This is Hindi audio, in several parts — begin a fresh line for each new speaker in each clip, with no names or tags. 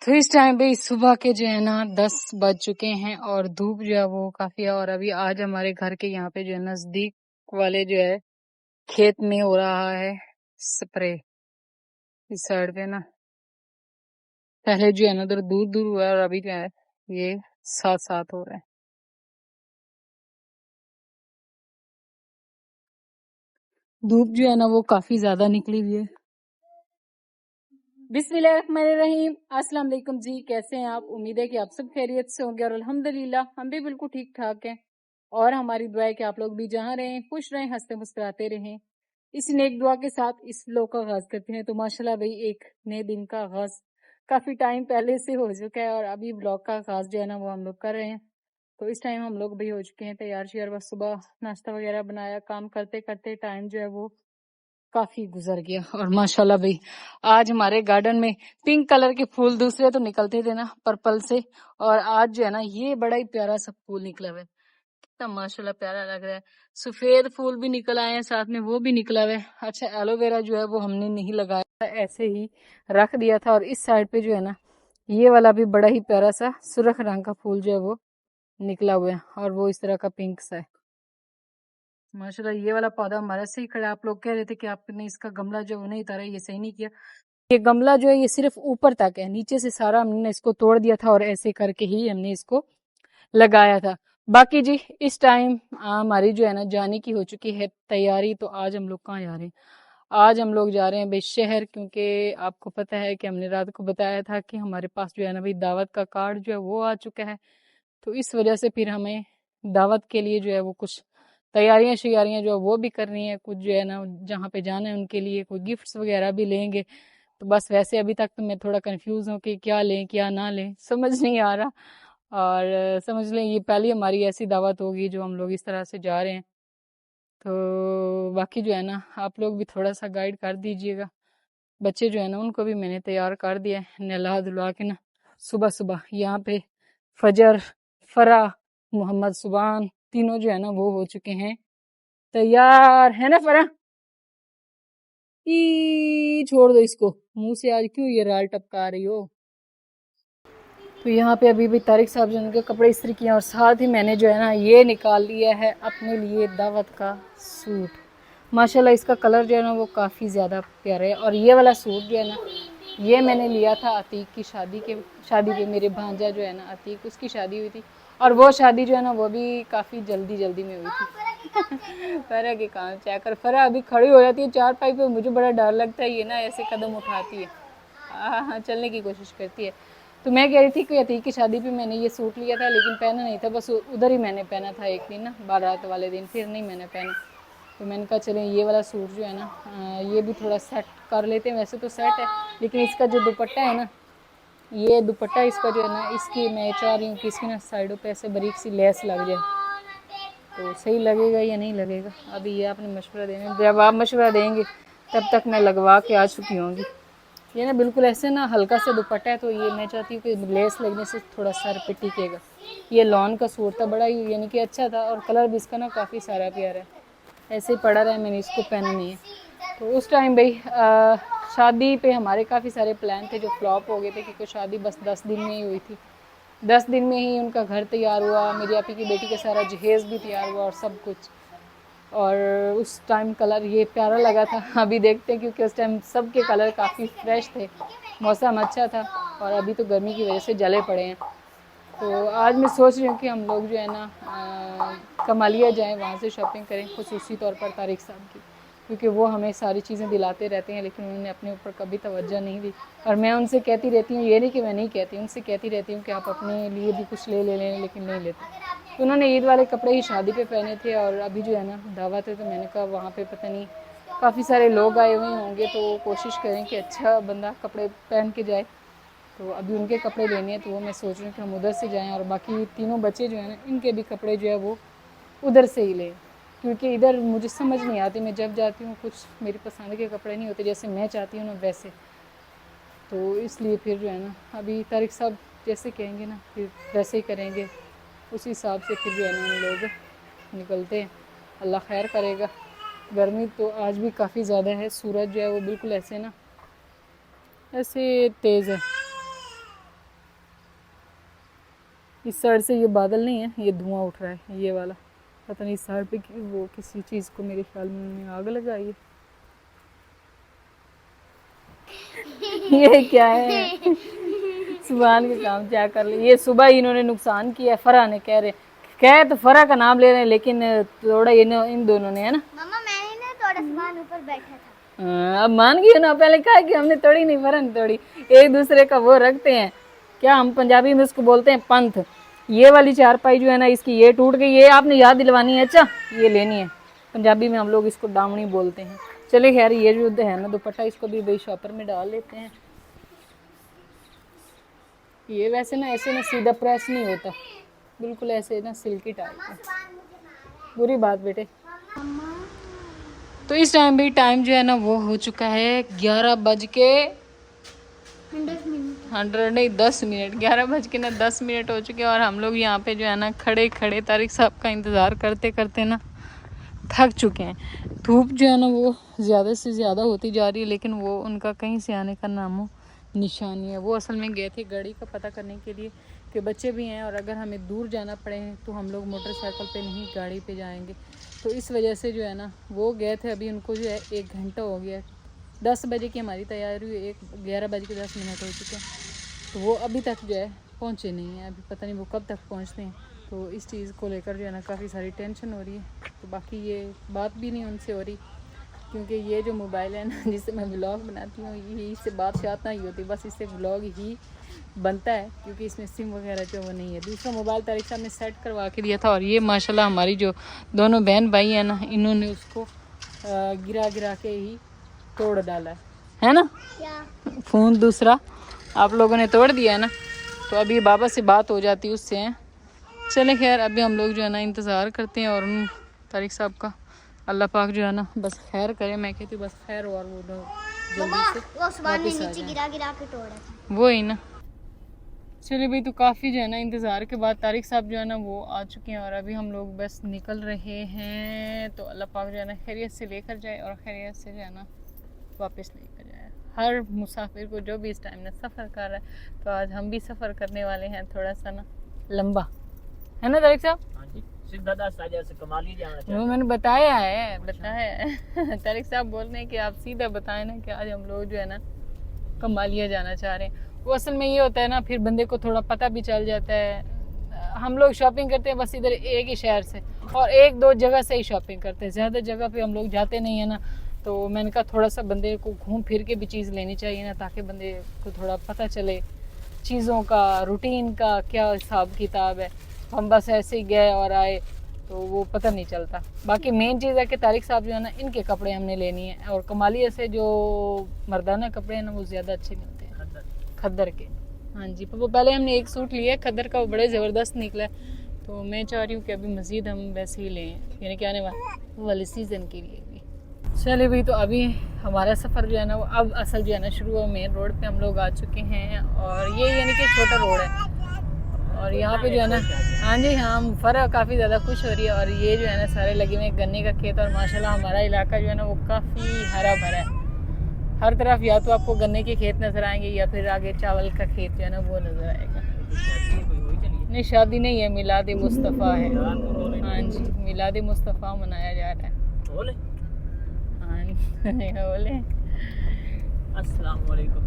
तो इस टाइम पे सुबह के जो है ना 10 बज चुके हैं और धूप जो है वो काफी है। और अभी आज हमारे घर के यहाँ पे जो है नजदीक वाले जो है खेत में हो रहा है स्प्रे। इस साइड पे ना पहले जो है ना उधर दूर दूर हुआ है और अभी जो है ये साथ साथ हो रहा है। धूप जो है ना वो काफी ज्यादा निकली हुई है। बिस्मिल्लाहिर्रहमानिर्रहीम। अस्सलाम वालेकुम जी, कैसे हैं आप? उम्मीद है कि आप सब खैरियत से होंगे और अल्हम्दुलिल्लाह हम भी बिल्कुल ठीक ठाक हैं। और हमारी दुआ है कि आप लोग भी जहाँ रहें खुश रहें, हंसते मुस्कुराते रहें। इसी नेक दुआ के साथ इस व्लॉग का आगाज करते हैं। तो माशाल्लाह भाई एक नए दिन का आगाज काफी टाइम पहले से हो चुका है और अभी व्लॉग का आगाज जो है ना वो हम लोग कर रहे हैं। तो इस टाइम हम लोग भी हो चुके हैं तैयार श्यार, बस सुबह नाश्ता वगैरह बनाया, काम करते करते टाइम जो है वो काफी गुजर गया। और माशाल्लाह भाई आज हमारे गार्डन में पिंक कलर के फूल, दूसरे तो निकलते थे ना पर्पल से, और आज जो है ना ये बड़ा ही प्यारा सा फूल निकला हुआ है। कितना माशाल्लाह प्यारा लग रहा है। सफेद फूल भी निकल आए हैं, साथ में वो भी निकला हुआ है। अच्छा, एलोवेरा जो है वो हमने नहीं लगाया था, ऐसे ही रख दिया था। और इस साइड पे जो है ना ये वाला भी बड़ा ही प्यारा सा सुर्ख रंग का फूल जो है वो निकला हुआ है और वो इस तरह का पिंक सा है। माशाल्लाह ये वाला पौधा हमारा सही खड़ा है। आप लोग कह रहे थे कि आपने इसका गमला जो है वो नहीं उतारा, ये सही नहीं किया। ये गमला जो है ये सिर्फ ऊपर तक है, नीचे से सारा हमने इसको तोड़ दिया था और ऐसे करके ही हमने इसको लगाया था। बाकी जी इस टाइम हमारी जो है ना जाने की हो चुकी है तैयारी। तो आज हम लोग कहाँ जा रहे हैं? आज हम लोग जा रहे हैं भाई शहर, क्योंकि आपको पता है कि हमने रात को बताया था कि हमारे पास जो है ना भाई दावत का कार्ड जो है वो आ चुका है। तो इस वजह से फिर हमें दावत के लिए जो है वो कुछ तैयारियां शियारियां जो है वो भी करनी है। कुछ जो है ना जहाँ पे जाना है उनके लिए कोई गिफ्ट्स वगैरह भी लेंगे। तो बस वैसे अभी तक तो मैं थोड़ा कंफ्यूज हूँ कि क्या लें क्या ना लें, समझ नहीं आ रहा। और समझ लें ये पहली हमारी ऐसी दावत होगी जो हम लोग इस तरह से जा रहे हैं। तो बाकी जो है ना आप लोग भी थोड़ा सा गाइड कर दीजिएगा। बच्चे जो है ना उनको भी मैंने तैयार कर दिया है, नहला धुला के ना। सुबह सुबह यहाँ पे फजर, फरा, मोहम्मद सुबान तीनों जो है ना वो हो चुके हैं तैयार, है ना फरा? ई छोड़ दो इसको, मुंह से आज क्यों ये राल टपका रही हो? तो यहाँ पे अभी भी तारिक साहब जो उनके कपड़े इस्त्री किए और साथ ही मैंने जो है ना ये निकाल लिया है अपने लिए दावत का सूट। माशाल्लाह इसका कलर जो है ना वो काफ़ी ज़्यादा प्यारा है। और ये वाला सूट जो है ना ये मैंने लिया था अतीक की शादी पे मेरे भांजा जो है ना अतीक, उसकी शादी हुई थी। और वो शादी जो है ना वो भी काफ़ी जल्दी जल्दी में हुई थी। फरा के काम चेक कर, फरा अभी खड़ी हो जाती है चार पाई पे, मुझे बड़ा डर लगता है ये ना ऐसे कदम उठाती है। हाँ हाँ चलने की कोशिश करती है। तो मैं कह रही थी कि अतीक की शादी पे मैंने ये सूट लिया था लेकिन पहना नहीं था, बस उधर ही मैंने पहना था एक दिन ना बारात वाले दिन, फिर नहीं मैंने पहना। तो मैंने कहा चलें ये वाला सूट जो है ना ये भी थोड़ा सेट कर लेते हैं। वैसे तो सेट है लेकिन इसका जो दुपट्टा है ना, ये दुपट्टा इसका जो है ना इसकी मैं चाह रही हूँ कि इसकी ना साइडों पे ऐसे बारीक सी लेस लग जाए तो सही लगेगा या नहीं लगेगा। अभी ये आपने मशवरा देना, जब आप मशवरा देंगे तब तक मैं लगवा के आ चुकी होंगी। ये ना बिल्कुल ऐसे ना हल्का सा दुपट्टा है तो ये मैं चाहती हूँ कि लेस लगने से थोड़ा सर पे टिकेगा। ये लॉन का सूट था, बड़ा ही यानी कि अच्छा था और कलर भी इसका ना काफ़ी सारा प्यारा है। ऐसे ही पड़ा रहा है, मैंने इसको पहना नहीं है। तो उस टाइम भाई शादी पे हमारे काफ़ी सारे प्लान थे जो फ्लॉप हो गए थे क्योंकि शादी बस 10 दिन में ही हुई थी। 10 दिन में ही उनका घर तैयार हुआ, मेरी आपी की बेटी का सारा जहेज़ भी तैयार हुआ और सब कुछ। और उस टाइम कलर ये प्यारा लगा था। अभी देखते हैं क्योंकि उस टाइम सब के कलर काफ़ी फ्रेश थे, मौसम अच्छा था। और अभी तो गर्मी की वजह से जले पड़े हैं। तो आज मैं सोच रही हूँ कि हम लोग जो है ना कमालिया जाएं, वहाँ से शॉपिंग करें खुसूसी तौर पर तारिक साहब की, क्योंकि वो हमें सारी चीज़ें दिलाते रहते हैं लेकिन उन्होंने अपने ऊपर कभी तवज्जो नहीं दी। और मैं उनसे कहती रहती हूँ, ये नहीं कि मैं नहीं कहती, उनसे कहती रहती हूँ कि आप अपने लिए भी कुछ ले लें लेकिन नहीं लेते। तो उन्होंने ईद वाले कपड़े ही शादी पे पहने थे और अभी जो है ना दावत है तो मैंने कहा वहाँ पे पता नहीं काफ़ी सारे लोग आए हुए होंगे तो कोशिश करें कि अच्छा बंदा कपड़े पहन के जाए। तो अभी उनके कपड़े लेने हैं तो वो मैं सोच रही हूँ कि हम उधर से जाएं और बाकी तीनों बच्चे जो हैं ना इनके भी कपड़े जो है वो उधर से ही लें, क्योंकि इधर मुझे समझ नहीं आती। मैं जब जाती हूँ कुछ मेरी पसंद के कपड़े नहीं होते जैसे मैं चाहती हूँ ना वैसे। तो इसलिए फिर जो है ना अभी तारिक साहब जैसे कहेंगे ना फिर वैसे ही करेंगे, उसी हिसाब से फिर जो है ना हम लोग निकलते हैं। अल्लाह खैर करेगा। गर्मी तो आज भी काफ़ी ज़्यादा है, सूरज जो है वो बिल्कुल ऐसे ना ऐसे तेज़ है। इस साइड से ये बादल नहीं है, ये धुआं उठ रहा है ये वाला। पता नहीं इस साइड पे वो किसी चीज़ को मेरे ख्याल में आग लगाई है। ये क्या है? सुबह के काम क्या कर ले। ये सुबह इन्होंने नुकसान किया है, फरा ने कह तो फरा का नाम ले रहे हैं, लेकिन थोड़ा इन दोनों ने, है ना
मम्मा, मैंने ना थोड़ा सामान ऊपर बैठा था।
अब मान गए ना, पहले कहा कि हमने तोड़ी नहीं, फरा ने तोड़ी। एक दूसरे का वो रखते हैं, क्या हम पंजाबी में उसको बोलते हैं पंथ। ये वाली चारपाई जो है ना, इसकी ये टूट गई, ये आपने याद दिलवानी है। अच्छा ये लेनी है, पंजाबी में हम लोग इसको दामनी बोलते हैं। चले खैर, ये जो है ना दुपट्टा, इसको भी भाई शॉपर में डाल लेते हैं। ये वैसे ना ऐसे ना सीधा प्रेस नहीं होता, बिल्कुल ऐसे ना सिल्की टाइप है। बुरी बात बेटे। तो इस टाइम भी टाइम जो है ना वो हो चुका है 11:10 हो चुके हैं। और हम लोग यहाँ पे जो है ना खड़े खड़े तारिक साहब का इंतज़ार करते करते ना थक चुके हैं। धूप जो है ना वो ज़्यादा से ज़्यादा होती जा रही है, लेकिन वो उनका कहीं से आने का नामो निशानी है। वो असल में गए थे गाड़ी का पता करने के लिए कि बच्चे भी हैं और अगर हमें दूर जाना पड़े तो हम लोग मोटरसाइकिल पे नहीं गाड़ी पे जाएंगे। तो इस वजह से जो है ना वो गए थे। अभी उनको जो है 1 घंटा हो गया। 10 बजे की हमारी तैयारी हुई, 11:10 हो चुके हैं। तो वो अभी तक जो है पहुँचे नहीं हैं। अभी पता नहीं वो कब तक पहुँचते हैं। तो इस चीज़ को लेकर जो है ना काफ़ी सारी टेंशन हो रही है। तो बाकी ये बात भी नहीं उनसे हो रही, क्योंकि ये जो मोबाइल है ना जिससे मैं व्लॉग बनाती हूँ, ये इससे बात शात नहीं होती, बस इससे व्लॉग ही बनता है, क्योंकि इसमें सिम वगैरह जो वो नहीं है। दूसरा मोबाइल तारिक साहब ने सेट करवा के दिया था, और ये माशाल्लाह हमारी जो दोनों बहन भाई हैं ना, इन्होंने उसको गिरा गिरा के ही तोड़ डाला है ना। फ़ोन दूसरा आप लोगों ने तोड़ दिया है ना। तो अभी बाबा से बात हो जाती उससे हैं। चले खैर, अभी हम लोग जो है ना इंतज़ार करते हैं, और उन तारिक साहब का अल्लाह पाक जो है ना बस खैर करे। मैं कहती हूँ बस खैर, और वो जल्दी से वापस आ जाए। वो ही ना। चलिए भाई, तो काफ़ी जो है ना इंतज़ार के बाद तारिक साहब जो है ना वो आ चुके हैं, और अभी हम लोग बस निकल रहे हैं। तो अल्लाह पाक जो है ना खैरियत से लेकर जाए, और खैरियत से जो है ना वापस लेकर जाए हर मुसाफिर को जो भी इस टाइम में सफ़र कर रहा है। तो आज हम भी सफ़र करने वाले हैं, थोड़ा सा ना लंबा, है ना तारिक साहब। वो मैंने बताया है तारिक साहब बोल रहे हैं कि आप सीधा बताएं ना कि आज हम लोग जो है ना कमालिया जाना चाह रहे हैं। वो असल में ये होता है ना, फिर बंदे को थोड़ा पता भी चल जाता है। हम लोग शॉपिंग करते हैं बस इधर एक ही शहर से, और 1-2 जगह से ही शॉपिंग करते हैं, ज़्यादा जगह पे हम लोग जाते नहीं है ना। तो मैंने कहा थोड़ा सा बंदे को घूम फिर के भी चीज़ लेनी चाहिए ना, ताकि बंदे को थोड़ा पता चले चीज़ों का, रूटीन का क्या हिसाब किताब है। हम बस ऐसे ही गए और आए तो वो पता नहीं चलता। बाकी मेन चीज़ है कि तारिक साहब जो है ना इनके कपड़े हमने लेनी है, और कमालिया से जो मर्दाना कपड़े हैं ना वो ज़्यादा अच्छे मिलते हैं खद्दर के। हाँ जी, वो पहले हमने एक सूट लिया खद्दर का, वो बड़े ज़बरदस्त निकला। तो मैं चाह रही हूँ कि अभी मज़ीद हम वैसे ही लें, यानी कि आने वाले सीज़न के लिए भी। चलिए भाई, तो अभी हमारा सफ़र जो है ना वो अब असल जो है ना शुरू हुआ। मेन रोड पे हम लोग आ चुके हैं, और ये यानी कि छोटा रोड है। और यहाँ पे जो है ना, हाँ जी हाँ, फ़रा काफ़ी ज़्यादा खुश हो रही है। और ये जो है ना सारे लगे हुए गन्ने का खेत, और माशाल्लाह हमारा इलाका जो है ना वो काफ़ी हरा भरा है। हर तरफ या तो आपको गन्ने के खेत नज़र आएंगे, या फिर आगे चावल का खेत जो है ना वो नज़र आएगा। नहीं, शादी नहीं है, मिलाद मुस्तफ़ा है। हाँ जी, मिलाद मुस्तफ़ा मनाया जा रहा है। हाँ बोले अस्सलाम वालेकुम।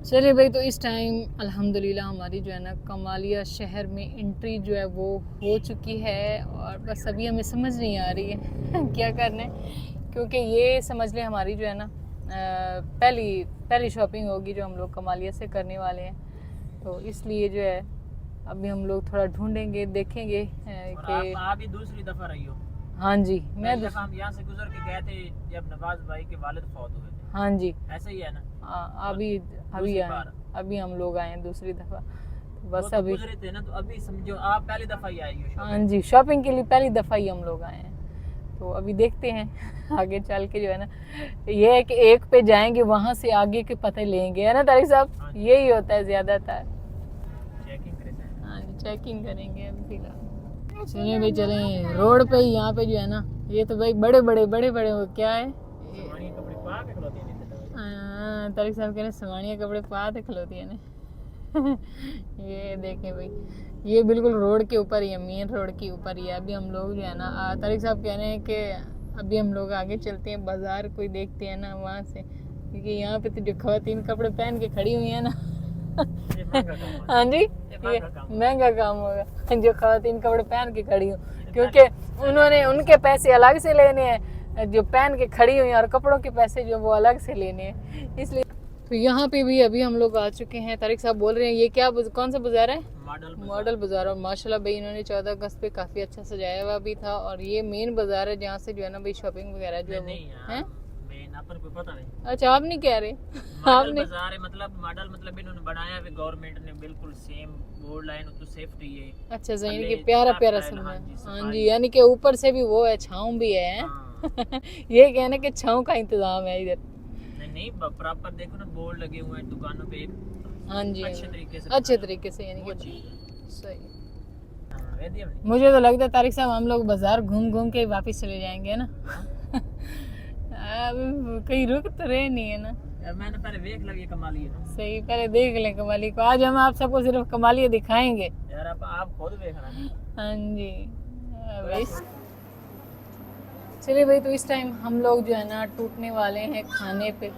चलिए भाई, तो इस टाइम अल्हम्दुलिल्लाह हमारी जो है ना कमालिया शहर में एंट्री जो है वो हो चुकी है। और बस अभी हमें समझ नहीं आ रही है क्या करना है, क्योंकि ये समझ लें हमारी जो है ना पहली शॉपिंग होगी जो हम लोग कमालिया से करने वाले हैं। तो इसलिए जो है अभी हम लोग थोड़ा ढूंढेंगे, देखेंगे कि
आप ही दूसरी दफ़ा रही हो।
हाँ जी, मैं
हम यहाँ से गुजर के गए थे जब नवाज भाई के वालिद फौत हुए थे।
हाँ जी,
ऐसा ही है ना।
अभी हम लोग आए हैं दूसरी दफ़ा। तो बस
तो
अभी
गुजरे थे ना, तो अभी समझो आप पहली दफ़ा ही आई हो।
हाँ जी, शॉपिंग के लिए पहली दफ़ा ही हम लोग आए हैं। तो अभी देखते हैं आगे चल के जो है ना, ये है कि एक पे जाएंगे, वहाँ से आगे के पते लेंगे, है ना तारिक साहब। यही होता है ज़्यादातर, चेकिंग करेंगे अभी फिलहाल। चलिए भाई, चलें रोड पे ही। यहाँ पे जो है ना, ये तो भाई बड़े बड़े क्या है, हाँ तारिक साहब कह रहे सवानिया कपड़े पाते खलोती है ना। ये देखें भाई, ये बिल्कुल रोड के ऊपर ही है, मेन रोड के ऊपर ही है। अभी हम लोग जो है ना तारिक साहब कह रहे हैं कि अभी हम लोग आगे चलते हैं बाजार, कोई देखते हैं ना वहाँ से, क्योंकि यहाँ पे तो जो खवातीन कपड़े पहन के खड़ी हुई है ना हाँ जी, ये महंगा काम होगा जो खवातीन कपड़े पहन के खड़ी हूँ, क्योंकि उन्होंने उनके पैसे अलग से लेने हैं, जो पहन के खड़ी हुई हैं, और कपड़ों के पैसे जो वो अलग से लेने हैं, इसलिए। तो यहाँ पे भी अभी हम लोग आ चुके हैं। तारिक साहब बोल रहे हैं ये क्या कौन सा बाजार है? मॉडल बाजार। और माशाल्लाह भाई इन्होंने 14 अगस्त पे काफ़ी अच्छा सजाया हुआ भी था, और ये मेन बाजार है जहाँ से जो है ना भाई शॉपिंग वगैरह जो है।
अपन को पता नहीं।
अच्छा आप नहीं कह रहे?
आपने बाजार है मतलब इन्होंने बनाया है गवर्नमेंट ने, बिल्कुल सेम बोर्ड लाइन तो सेफ्टी है। अच्छा सही कि प्यारा प्यारा सुनना है। हाँ जी, यानी कि ऊपर से भी वो है, छाँव भी है। ये कहने के छाँव का इंतजाम है इधर। नहीं प्रॉपर देखो ना बोर्ड लगे हुए हैं दुकानों पे। हाँ जी अच्छे तरीके से यानी कि सही। मुझे तो लगता है तारिक साहब हम लोग बाजार घूम घूम के वापस चले जाएंगे ना। अब कहीं रुक तो रहे नहीं है ना। मैंने पहले देख लगी कमालिया ना। सही, पहले देख लें कमाली को। आज हम आप सबको सिर्फ कमालिया दिखाएंगे यार, आप खुद देखना। हाँ जी चलिए भाई, तो इस टाइम हम लोग जो है ना टूटने वाले हैं खाने पे।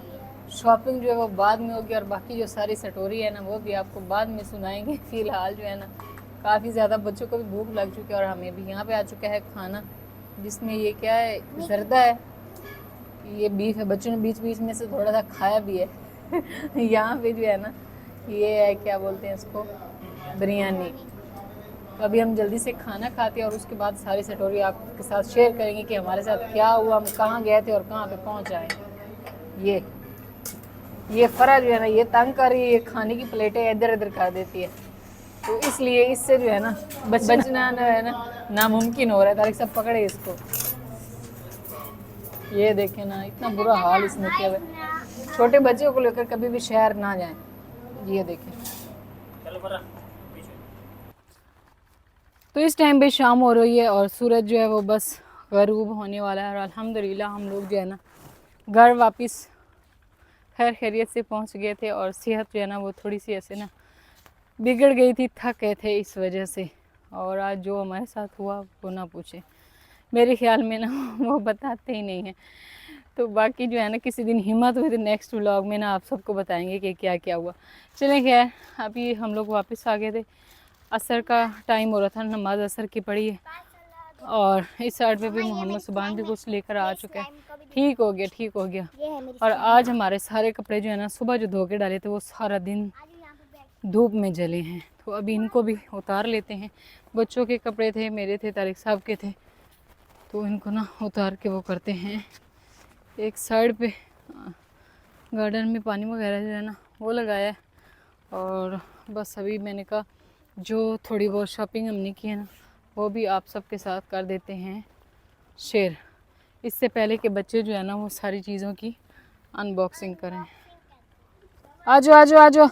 शॉपिंग जो है वो बाद में होगी, और बाकी जो सारी स्टोरी है ना वो भी आपको बाद में सुनाएंगे। फ़िलहाल जो है ना काफ़ी ज़्यादा बच्चों को भी भूख लग चुकी है, और हमें भी। यहाँ पे आ चुका है खाना, जिसमें ये क्या है, जर्दा है, ये बीफ है। बच्चों ने बीच बीच में से थोड़ा सा खाया भी है। यहाँ पे जो है ना ये है, क्या बोलते हैं इसको, बिरयानी। तो अभी हम जल्दी से खाना खाते हैं, और उसके बाद सारी स्टोरी आपके साथ शेयर करेंगे कि हमारे साथ क्या हुआ, हम कहाँ गए थे और कहाँ पे पहुँच आए। ये फरा जो है ना ये तंग कर रही है, ये खाने की प्लेटें इधर इधर कर देती है, तो इसलिए इससे जो है ना बचना है ना नामुमकिन हो रहा है। तारिक साहब पकड़े इसको, ये देखें ना इतना बुरा हाल इसने किया है। छोटे बच्चों को लेकर कभी भी शहर ना जाएं। ये देखें, तो इस टाइम पे शाम हो रही है, और सूरज जो है वो बस गरूब होने वाला है। और अल्हम्दुलिल्लाह हम लोग जो है ना घर वापस खैर खैरियत से पहुंच गए थे, और सेहत जो है ना वो थोड़ी सी ऐसे ना बिगड़ गई थी, थक गए थे इस वजह से। और आज जो हमारे साथ हुआ वो ना पूछे, मेरे ख्याल में ना वो बताते ही नहीं हैं। तो बाकी जो है ना किसी दिन हिम्मत हुई तो नेक्स्ट व्लॉग में ना आप सबको बताएंगे कि क्या क्या हुआ। चलें खैर, अभी हम लोग वापस आ गए थे, असर का टाइम हो रहा था, नमाज असर की पड़ी है, और इस साइड पे भी मोहम्मद सुबान भी कुछ लेकर आ चुका है। ठीक हो गया। और आज हमारे सारे कपड़े जो है ना सुबह जो धो के डाले थे वो सारा दिन धूप में जले हैं, तो अभी इनको भी उतार लेते हैं। बच्चों के कपड़े थे, मेरे थे, तारिक साहब के थे, तो इनको ना उतार के वो करते हैं। एक साइड पे गार्डन में पानी वगैरह जो है ना वो लगाया है, और बस अभी मैंने कहा जो थोड़ी बहुत शॉपिंग हमने की है ना वो भी आप सबके साथ कर देते हैं शेयर, इससे पहले कि बच्चे जो है ना वो सारी चीज़ों की अनबॉक्सिंग करें। आजो।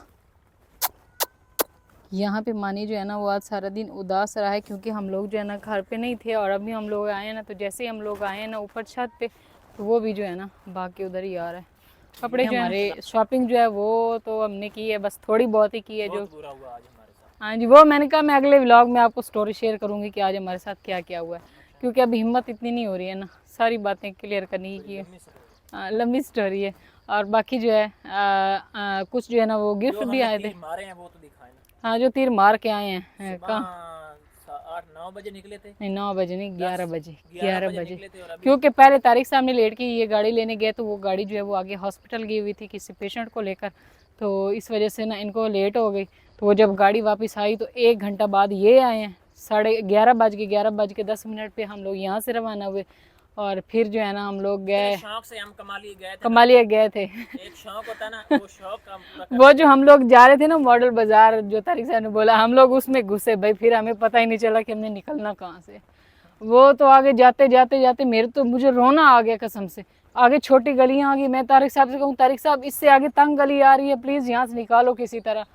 यहाँ पे मानी जो है ना वो आज सारा दिन उदास रहा है, क्योंकि हम लोग जो है ना घर पे नहीं थे, और अभी हम लोग आए हैं ना, तो जैसे ही हम लोग आए हैं ना ऊपर छत पे, तो वो भी जो है ना भाग के उधर ही आ रहा है। कपड़े जो हमारे शॉपिंग जो है वो तो हमने की है, बस थोड़ी बहुत ही की है। जो बुरा हुआ आज हमारे साथ, हाँ जी, वो मैंने कहा मैं अगले व्लॉग में आपको स्टोरी शेयर करूँगी कि आज हमारे साथ क्या क्या हुआ है, क्योंकि अभी हिम्मत इतनी नहीं हो रही है ना सारी बातें क्लियर करने की है। लंबी स्टोरी है। और बाकी जो है कुछ जो है ना वो गिफ्ट भी आए थे, हाँ जो तीर मार के आए हैं। कहाँ 8-9 बजे निकले थे? नहीं 9 बजे नहीं, 11 बजे क्योंकि पहले तारिक साहब ने लेट की ये गाड़ी लेने गए, तो वो गाड़ी जो है वो आगे हॉस्पिटल गई हुई थी किसी पेशेंट को लेकर, तो इस वजह से ना इनको लेट हो गई। तो वो जब गाड़ी वापस आई तो 1 घंटा बाद ये आए हैं। 11:30 10 मिनट पे हम लोग यहाँ से रवाना हुए, और फिर जो है ना हम लोग गए, शौक से हम कमालिया गए थे। एक शौक होता ना, वो शौक वो जो हम लोग जा रहे थे ना मॉडल बाजार, जो तारिक साहब ने बोला, हम लोग उसमें घुसे भाई, फिर हमें पता ही नहीं चला कि हमने निकलना कहाँ से। वो तो आगे जाते मुझे रोना आ गया कसम से। आगे छोटी गलियाँ आ गई, मैं तारिक साहब से कहूँ तारिक साहब इससे आगे तंग गली आ रही है, प्लीज़ यहाँ से निकालो किसी तरह।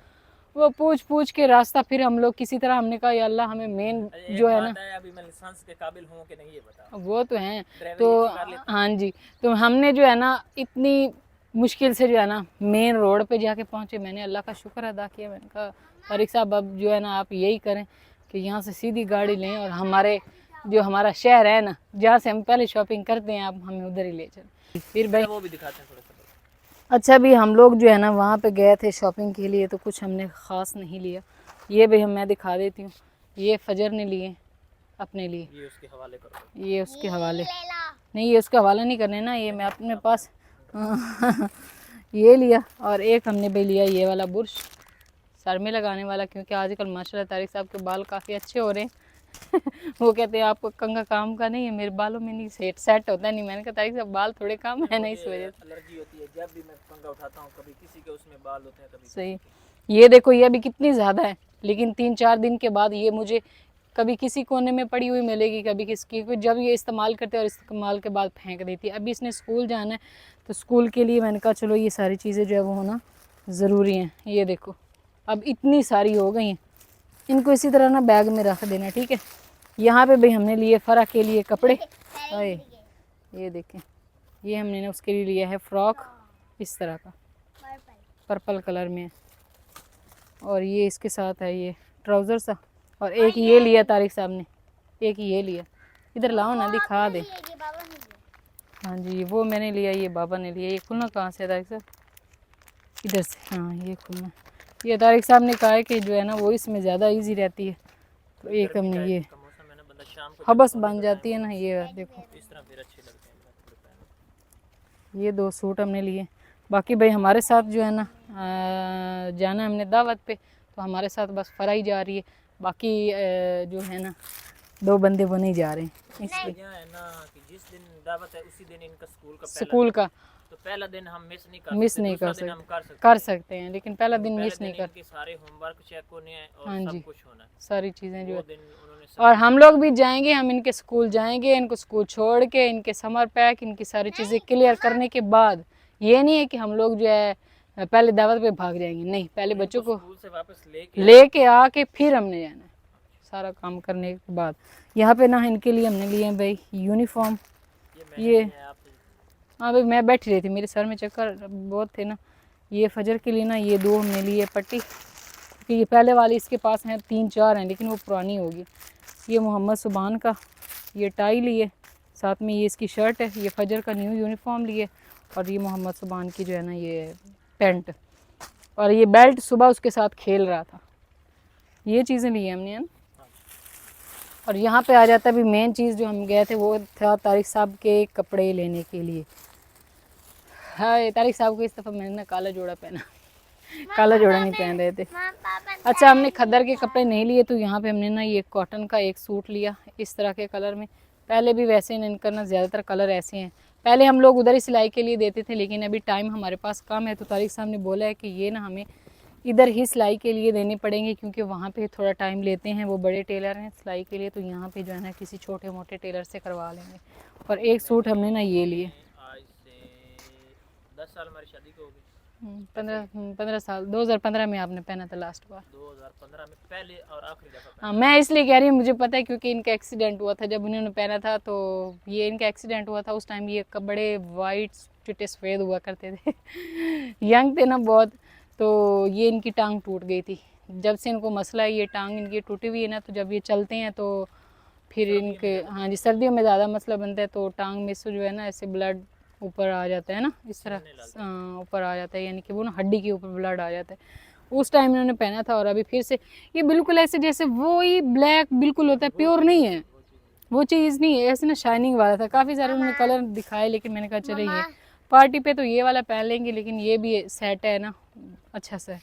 वो पूछ के रास्ता फिर हम लोग किसी तरह, हमने कहा या अल्लाह हमें मेन जो है ना, अभी मैं लाइसेंस के काबिल हूँ कि नहीं ये बता, वो तो हैं तो हाँ जी, तो हमने जो है ना इतनी मुश्किल से जो है ना मेन रोड पे जाके पहुँचे। मैंने अल्लाह का शुक्र अदा किया। मैंने कहा तारिक साहब अब जो है ना आप यही करें कि यहाँ से सीधी गाड़ी लें और हमारे जो हमारा शहर है ना जहाँ से हम पहले शॉपिंग करते हैं आप हमें उधर ही ले चलें। फिर भाई
वो भी दिखाते हैं थोड़ा सा।
अच्छा भी हम लोग जो है ना वहाँ पे गए थे शॉपिंग के लिए तो कुछ हमने ख़ास नहीं लिया। ये भी मैं दिखा देती हूँ। ये फजर ने लिए अपने लिए,
ये उसके हवाले करो।
ये उसके हवाले
ले ला।
नहीं, ये उसका हवाला नहीं करने ना, ये मैं अपने पास ये लिया। और एक हमने भी लिया ये वाला बुर्श सर में लगाने वाला, क्योंकि आजकल माशाल्लाह तारिक साहब के बाल काफ़ी अच्छे हो रहे हैं। वो कहते हैं आपको कंघा काम का नहीं है, मेरे बालों में नहीं सेट होता नहीं। मैंने कहा तारिक साहब बाल थोड़े कम है ना इस वजह से।
एलर्जी होती है जब भी मैं पंगा उठाता हूँ, कभी किसी के उसमें बाल होते हैं कभी
सही। ये देखो ये अभी कितनी ज़्यादा है, लेकिन 3-4 दिन के बाद ये मुझे कभी किसी कोने में पड़ी हुई मिलेगी, कभी किसकी, जब ये इस्तेमाल करते हैं और इस्तेमाल के बाद फेंक देती है। अभी इसने स्कूल जाना है तो स्कूल के लिए मैंने कहा चलो ये सारी चीज़ें जो है वो होना ज़रूरी हैं। ये देखो अब इतनी सारी हो गई हैं, इनको इसी तरह ना बैग में रख देना, ठीक है। यहाँ पे भाई हमने लिए फ़रा के लिए कपड़े। आए ये देखें, ये हमने ना उसके लिए लिया है फ्रॉक इस तरह का, पर्पल कलर में है। और ये इसके साथ है ये ट्राउज़र सा। और एक ये लिया तारिक साहब ने, एक ये लिया। इधर लाओ ना दिखा दे। हाँ जी वो मैंने लिया, ये बाबा ने लिया। ये खुलना कहाँ से है तारिक साहब? इधर से, हाँ ये खुलना। ये तारिक साहब ने कहा है कि जो है ना वो इसमें ज़्यादा इजी रहती है, तो एक हमने ये हबस बन जाती है ना। ये देखो
इस तरह फिर अच्छे लगते हैं।
ये 2 सूट हमने लिए। बाकी भाई हमारे साथ जो है ना जाना हमने दावत पे, तो हमारे साथ बस फ़रा ही जा रही है। बाकी जो है ना 2 बंदे वो नहीं जा रहे हैं, इसलिए
यहाँ है ना कि जिस दिन दावत है उसी दिन इनका स्कूल का
स्कूल का
तो पहला दिन हम मिस नहीं
कर
सकते, हम
कर सकते हैं, लेकिन पहला दिन मिस नहीं कर।
इनके सारे होमवर्क चेक होने हैं और
हाँ
सब
जी
कुछ होना है।
सारी चीज़ें जो
वो
है।
दिन उन्होंने
और हम लोग भी जाएंगे, हम इनके स्कूल जाएंगे, इनको स्कूल छोड़ के इनके समर पैक इनकी सारी चीज़ें क्लियर करने के बाद, ये नहीं है कि हम लोग जो है पहले दावत पे भाग जाएंगे, नहीं, पहले बच्चों को
स्कूल से वापस
लेके आके फिर हमने जाना है सारा काम करने के बाद। यहाँ पे ना इनके लिए हमने लिए भाई यूनिफॉर्म। ये हाँ भाई मैं बैठी रही थी, मेरे सर में चक्कर बहुत थे ना। ये फजर के लिए ना ये 2 हमने लिए पट्टी, क्योंकि ये पहले वाली इसके पास हैं 3-4 हैं, लेकिन वो पुरानी होगी। ये मोहम्मद सुबान का ये टाई लिए, साथ में ये इसकी शर्ट है, ये फजर का न्यू यूनिफॉर्म लिए, और ये मोहम्मद सुबान की जो है ना ये पैंट, और ये बेल्ट सुबह उसके साथ खेल रहा था। ये चीज़ें ली हमने है। और यहाँ पे आ जाता है अभी मेन चीज़ जो हम गए थे वो था तारिक साहब के कपड़े लेने के लिए। हाँ तारिक साहब को इस दफ़ा मैंने ना काला जोड़ा पहना, काला जोड़ा नहीं पहन रहे थे। अच्छा हमने खद्दर के कपड़े नहीं लिए, तो यहाँ पे हमने ना ये कॉटन का एक सूट लिया इस तरह के कलर में। पहले भी वैसे इनका ना ज़्यादातर कलर ऐसे हैं। पहले हम लोग उधर ही सिलाई के लिए देते थे, लेकिन अभी टाइम हमारे पास कम है, तो तारिक साहब ने बोला है कि ये ना हमें इधर ही सिलाई के लिए देने पड़ेंगे, क्योंकि वहाँ पे थोड़ा टाइम लेते हैं, वो बड़े टेलर हैं सिलाई के लिए, तो यहाँ पे जो है ना किसी छोटे मोटे टेलर से करवा लेंगे। और एक सूट हमने ना ये लिए,
आज से 10 साल हमारी शादी को हो गई।
15 साल 2015 में आपने पहना था लास्ट बार।
2015 में पहले और आखिरी दफा।
हाँ मैं इसलिए कह रही हूँ, मुझे पता है क्योंकि इनका एक्सीडेंट हुआ था जब उन्होंने पहना था, तो ये इनका एक्सीडेंट हुआ था उस टाइम ये बड़े वाइट चिट्टे सफ़ेद हुआ करते थे यंग थे ना बहुत, तो ये इनकी टांग टूट गई थी। जब से इनको मसला है, ये टांग इनकी टूटी हुई है ना, तो जब ये चलते हैं तो फिर इनके, हाँ जी सर्दियों में ज़्यादा मसला बनता है, तो टांग में से जो है ना ऐसे ब्लड ऊपर आ जाता है ना, इस तरह ऊपर आ जाता है, यानी कि वो ना हड्डी के ऊपर ब्लड आ जाता है। उस टाइम इन्होंने पहना था, और अभी फिर से ये बिल्कुल ऐसे जैसे वो ही ब्लैक बिल्कुल होता है, प्योर नहीं है, वो चीज़ नहीं है, ऐसे ना शाइनिंग वाला था। काफ़ी सारे उन्होंने कलर दिखाए, लेकिन मैंने कहा चले ये पार्टी पे तो ये वाला पहन लेंगे, लेकिन ये भी सेट है ना, अच्छा सा है।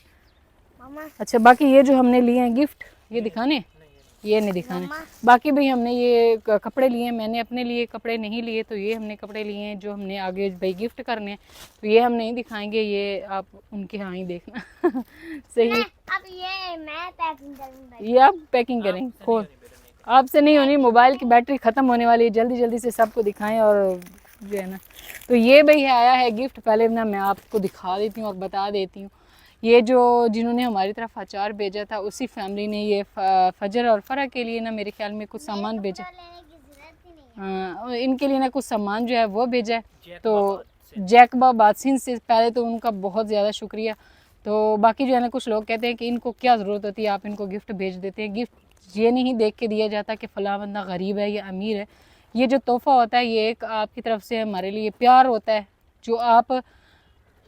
अच्छा बाकी ये जो हमने लिए हैं गिफ्ट, ये दिखाने, ये नहीं दिखाने। बाकी भाई हमने ये कपड़े लिए, मैंने अपने लिए कपड़े नहीं लिए, तो ये हमने कपड़े लिए हैं जो हमने आगे भाई गिफ्ट करने हैं, तो ये हम नहीं दिखाएंगे, ये आप उनके यहाँ ही देखना सही है।
अब ये मैं पैकिंग करूंगा,
ये आप पैकिंग करें, खोल आपसे नहीं होनी, मोबाइल की बैटरी ख़त्म होने वाली है, जल्दी जल्दी से सबको दिखाएं। और जो है ना, तो ये भाई आया है गिफ्ट, पहले ना मैं आपको दिखा देती हूँ और बता देती हूँ। ये जो जिन्होंने हमारी तरफ अचार भेजा था, उसी फैमिली ने ये फजर और फ़रा के लिए ना मेरे ख्याल में कुछ सामान भेजा।
लेने की जरूरत ही नहीं है।
इनके लिए ना कुछ सामान जो है वो भेजा है, तो जैकबाबाद सिंध से। पहले तो उनका बहुत ज़्यादा शुक्रिया। तो बाकी जो है ना कुछ लोग कहते हैं कि इनको क्या ज़रूरत होती है, आप इनको गिफ्ट भेज देते हैं। गिफ्ट ये नहीं देख के दिया जाता कि फ़लाँ बंदा गरीब है या अमीर है। ये जो तोहफ़ा होता है ये एक आपकी तरफ से हमारे लिए प्यार होता है, जो आप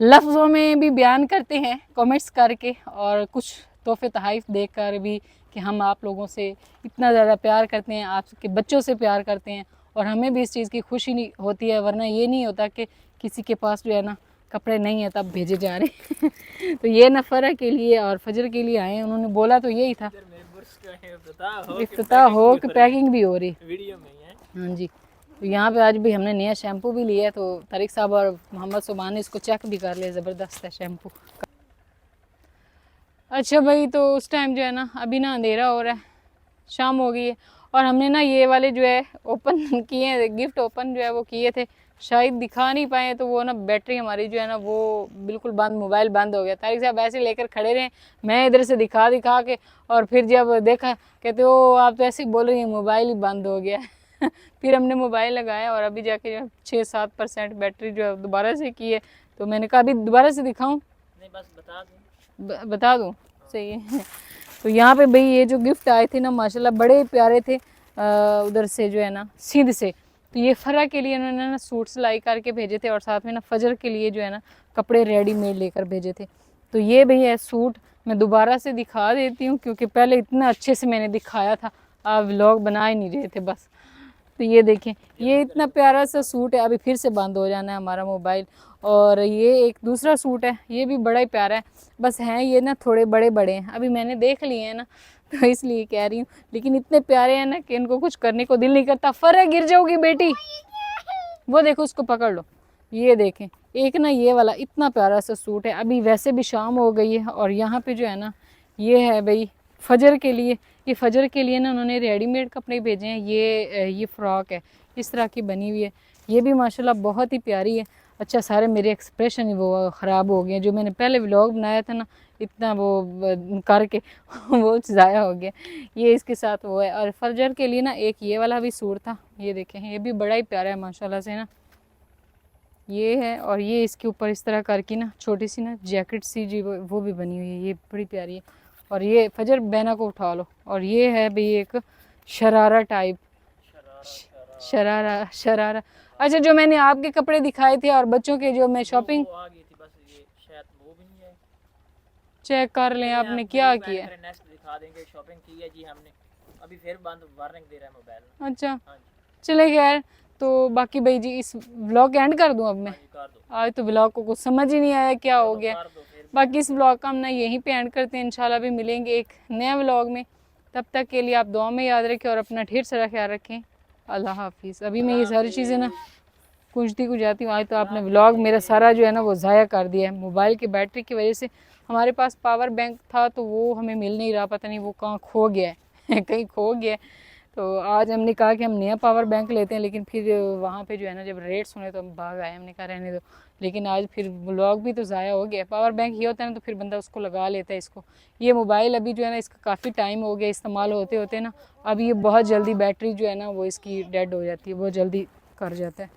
लफ्ज़ों में भी बयान करते हैं कमेंट्स करके, और कुछ तोहफ़े तोहफ़ देख कर भी कि हम आप लोगों से इतना ज़्यादा प्यार करते हैं, आपके बच्चों से प्यार करते हैं, और हमें भी इस चीज़ की खुशी नहीं होती है। वरना ये नहीं होता कि किसी के पास जो है ना कपड़े नहीं है तब भेजे जा रहे हैं। तो ये नफ़रा के लिए और फजर के लिए आए हैं। उन्होंने बोला तो यही था, इफ्तिताह हो कि पैकिंग भी हो रही
वीडियो में ही है।
हाँ जी। तो यहाँ पे आज भी हमने नया शैम्पू भी लिया है, तो तारिक साहब और मोहम्मद सुबान ने इसको चेक भी कर लिया। ज़बरदस्त है शैम्पू। अच्छा भाई, तो उस टाइम जो है ना अभी ना अंधेरा हो रहा है, शाम हो गई है, और हमने ना ये वाले जो है ओपन किए हैं, गिफ्ट ओपन जो है वो किए थे, शायद दिखा नहीं पाए। तो वो ना बैटरी हमारी जो है ना वो बिल्कुल बंद, मोबाइल बंद हो गया। तारिक साहब ऐसे लेकर खड़े रहे, मैं इधर से दिखा के, और फिर जब देखा कहते हो आप तो ऐसे ही बोल रही हैं मोबाइल ही बंद हो गया। फिर हमने मोबाइल लगाया और अभी जाके जो 6-7% बैटरी जो है दोबारा से की है। तो मैंने कहा अभी दोबारा से दिखाऊं?
नहीं बस बता दूँ।
बता दूं? सही है। तो यहाँ पे भाई ये जो गिफ्ट आए थे ना माशाल्लाह बड़े प्यारे थे, उधर से जो है ना सिंध से। तो ये फरा के लिए उन्होंने ना सूट सिलाई करके भेजे थे, और साथ में ना फजर के लिए जो है ना कपड़े रेडीमेड लेकर भेजे थे। तो ये भाई है सूट, मैं दोबारा से दिखा देती हूँ क्योंकि पहले इतना अच्छे से मैंने दिखाया था, आप व्लॉग बना ही नहीं रहे थे बस। तो ये देखें, ये इतना प्यारा सा सूट है। अभी फिर से बंद हो जाना है हमारा मोबाइल। और ये एक दूसरा सूट है, ये भी बड़ा ही प्यारा है, बस हैं ये ना थोड़े बड़े बड़े हैं, अभी मैंने देख लिए हैं ना तो इसलिए कह रही हूँ। लेकिन इतने प्यारे हैं ना कि इनको कुछ करने को दिल नहीं करता। फरे गिर जाओगी बेटी, वो देखो उसको पकड़ लो। ये देखें, एक ना ये वाला इतना प्यारा सा सूट है। अभी वैसे भी शाम हो गई है, और यहाँ पे जो है ना ये है भाई फजर के लिए। ये फजर के लिए ना उन्होंने रेडीमेड कपड़े भेजे हैं। ये फ़्रॉक है, इस तरह की बनी हुई है, ये भी माशाल्लाह बहुत ही प्यारी है। अच्छा, सारे मेरे एक्सप्रेशन ही वो ख़राब हो गए, जो मैंने पहले व्लॉग बनाया था ना इतना वो करके वो ज़ाया हो गया। ये इसके साथ वो है। और फजर के लिए ना एक ये वाला भी सूट था, ये देखें, ये भी बड़ा ही प्यारा है माशाल्लाह से ना। ये है, और ये इसके ऊपर इस तरह करके ना छोटी सी ना जैकेट सी जी वो भी बनी हुई है, ये बड़ी प्यारी है। और ये फजर बैना को उठा लो। और ये है भाई एक शरारा टाइप, शरारा शरारा। अच्छा, जो मैंने आपके कपड़े दिखाए थे और बच्चों के जो मैं शॉपिंग
वो आ गई थी, बस ये शायद वो भी नहीं है।
चेक कर लें आपने क्या किया।
नेक्स्ट दिखा देंगे। शॉपिंग की है जी हमने, अभी फिर बंद वार्निंग दे रहा है मोबाइल।
अच्छा
हाँ जी,
चले खैर। तो बाकी भाई जी इस व्लॉग एंड कर दूं अब मैं?
कर दो,
आज तो व्लॉग को कुछ समझ ही नहीं आया क्या हो गया।
कर दो फिर।
बाकी इस व्लॉग का हम ना यहीं पे एंड करते हैं। इंशाल्लाह भी मिलेंगे एक नए व्लॉग में। तब तक के लिए आप दुआ में याद रखें और अपना ढेर सारा ख्याल रखें। अल्लाह हाफिज़। अभी मैं ये सारी चीज़ें ना कुछ जाती हूँ। आज तो आपने व्लॉग मेरा सारा जो है ना वो ज़ाया कर दिया है। मोबाइल की बैटरी की वजह से हमारे पास पावर बैंक था तो वो हमें मिल नहीं रहा, पता नहीं वो कहाँ खो गया है कहीं खो गया है। तो आज हमने कहा कि हम नया पावर बैंक लेते हैं, लेकिन फिर वहाँ पे जो है ना जब रेट सुने तो हम भाग आए, हमने कहा रहने दो। लेकिन आज फिर व्लॉग भी तो ज़ाया हो गया। पावर बैंक ये होता है ना तो फिर बंदा उसको लगा लेता है इसको। ये मोबाइल अभी जो है ना इसका काफ़ी टाइम हो गया इस्तेमाल होते होते ना, अब ये बहुत जल्दी बैटरी जो है ना वो इसकी डेड हो जाती है, बहुत जल्दी कर जाता है।